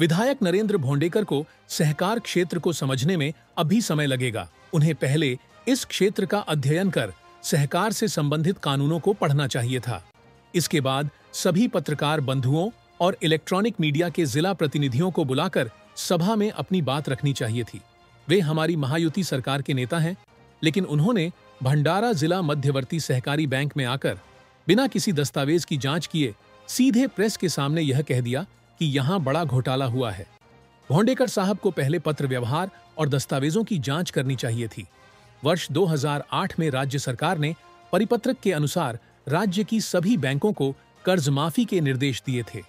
विधायक नरेंद्र भोंडेकर को सहकार क्षेत्र को समझने में अभी समय लगेगा। उन्हें पहले इस क्षेत्र का अध्ययन कर सहकार से संबंधित कानूनों को पढ़ना चाहिए था। इसके बाद सभी पत्रकार बंधुओं और इलेक्ट्रॉनिक मीडिया के जिला प्रतिनिधियों को बुलाकर सभा में अपनी बात रखनी चाहिए थी। वे हमारी महायुति सरकार के नेता हैं, लेकिन उन्होंने भंडारा जिला मध्यवर्ती सहकारी बैंक में आकर बिना किसी दस्तावेज की जांच किए सीधे प्रेस के सामने यह कह दिया कि यहां बड़ा घोटाला हुआ है। भोंडेकर साहब को पहले पत्र व्यवहार और दस्तावेजों की जांच करनी चाहिए थी। वर्ष 2008 में राज्य सरकार ने परिपत्रक के अनुसार राज्य की सभी बैंकों को कर्ज माफी के निर्देश दिए थे।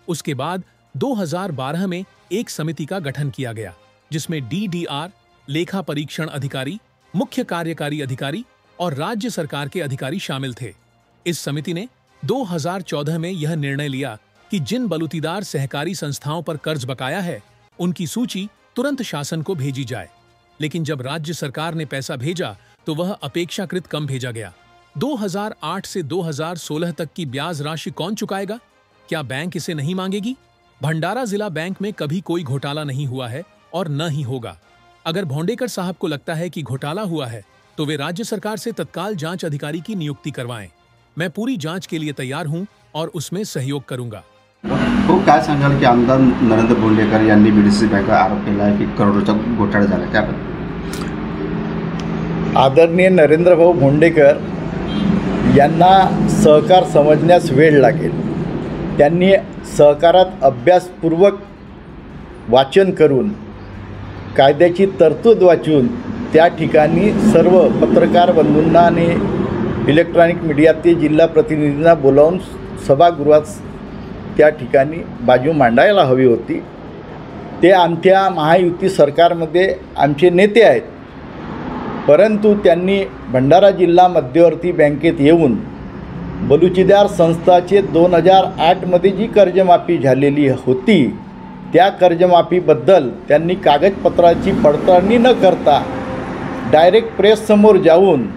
उसके बाद 2012 में एक समिति का गठन किया गया, जिसमें DDR, लेखा परीक्षण अधिकारी, मुख्य कार्यकारी अधिकारी और राज्य सरकार के अधिकारी शामिल थे। इस समिति ने 2014 में यह निर्णय लिया कि जिन बलूतीदार सहकारी संस्थाओं पर कर्ज बकाया है, उनकी सूची तुरंत शासन को भेजी जाए। लेकिन जब राज्य सरकार ने पैसा भेजा तो वह अपेक्षाकृत कम भेजा गया। 2008 से 2016 तक की ब्याज राशि कौन चुकाएगा? क्या बैंक इसे नहीं मांगेगी? भंडारा जिला बैंक में कभी कोई घोटाला नहीं हुआ है और न ही होगा। अगर भोंडेकर साहब को लगता है कि घोटाला हुआ है तो वे राज्य सरकार से तत्काल जांच अधिकारी की नियुक्ति करवाएं। मैं पूरी जांच के लिए तैयार हूं और उसमें सहयोग करूंगा। तो काय सांगाल की आमदार नरेंद्र भोंडेकर यांनी बीडीसी बँकेवर आरोप केला आहे की करोडोचा घोटाळा झाला, त्याबद्दल? आदरणीय नरेंद्रभाऊ भोंडेकर यांना सहकार समजण्यास वेळ लागेल। त्यांनी सहकारात अभ्यासपूर्वक वाचन करून कायद्याची तरतूद वाचून त्या ठिकाणी सर्व पत्रकार बंधूंना आणि इलेक्ट्रॉनिक मीडियातील जिल्हा प्रतिनिधींना बोलावून सभागृहात त्या ठिकाणी बाजू मांडायला हवी होती। ते आमच्या महायुती सरकारमध्ये आमचे नेते आहेत, परंतु त्यांनी भंडारा जिल्हा मध्यवर्ती बँकेत येऊन बलुचीदार संस्थाचे 2008 मध्ये जी कर्जमाफी झालेली होती त्या कर्जमाफीबद्दल त्यांनी कागदपत्राची पडताळणी न करता डायरेक्ट प्रेस समोर जाऊन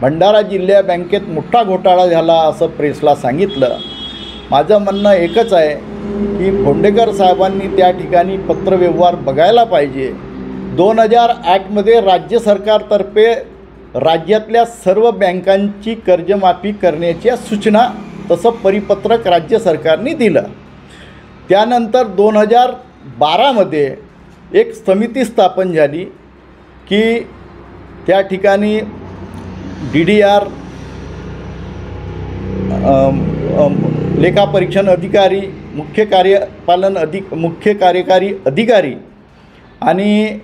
भंडारा जिल्हा बँकेत मोठा घोटाळा झाला असं प्रेसला सांगितलं। माझं म्हणणं एकच आहे की भोंडेकर साहेबांनी त्या ठिकाणी पत्रव्यवहार बघायला पाहिजे। 2008 मध्ये राज्य सरकारतर्फे राज्यातल्या सर्व बँकांची कर्जमाफी करण्याच्या सूचना तसं परिपत्रक राज्य सरकारने दिलं। त्यानंतर 2012 मध्ये एक समिती स्थापन झाली की त्या ठिकाणी DDR, लेखा परीक्षण अधिकारी, मुख्य कार्यकारी अधिकारी आणि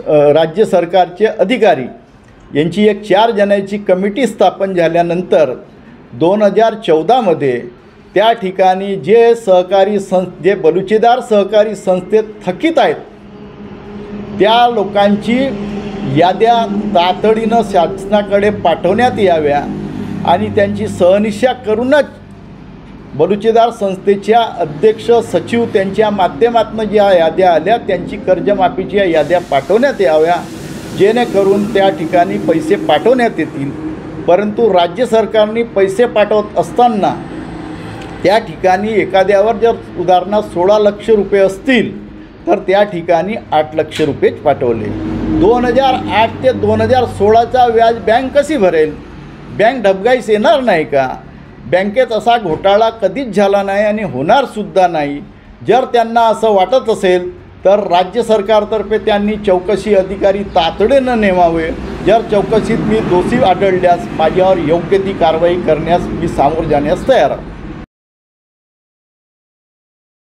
राज्य सरकारचे अधिकारी यांची एक 4 जणांची कमिटी स्थापन झाल्यानंतर 2014 मध्ये त्या ठिकाणी जे बलुचीदार सहकारी संस्थेत थकीत आहेत त्या लोकांची याद्या तातडीनं शासनाकडे पाठवण्यात याव्या आणि त्यांची सहनिशा करूनच बलुचीदार संस्थेच्या अध्यक्ष सचिव त्यांच्या माध्यमातून ज्या याद्या आल्या त्यांची कर्जमाफीच्या याद्या पाठवण्यात याव्या, जेणेकरून त्या ठिकाणी पैसे पाठवण्यात येतील। परंतु राज्य सरकारने पैसे पाठवत असताना त्या ठिकाणी एखाद्यावर जर उदाहरणार्थ 16 लाख रुपये असतील तर त्या ठिकाणी 8 लाख रुपयेच पाठवले। 2008 ते 2016चा व्याज बँक कशी भरेल? बँक ढबगाईस येणार नाही का? बँकेत असा घोटाळा कधीच झाला नाही आणि होणारसुद्धा नाही। जर त्यांना असं वाटत असेल तर राज्य सरकारतर्फे त्यांनी चौकशी अधिकारी तातडीनं नेमावे। जर चौकशीत मी दोषी आढळल्यास माझ्यावर योग्य ती कारवाई करण्यास मी सामोरं जाण्यास तयार आहे।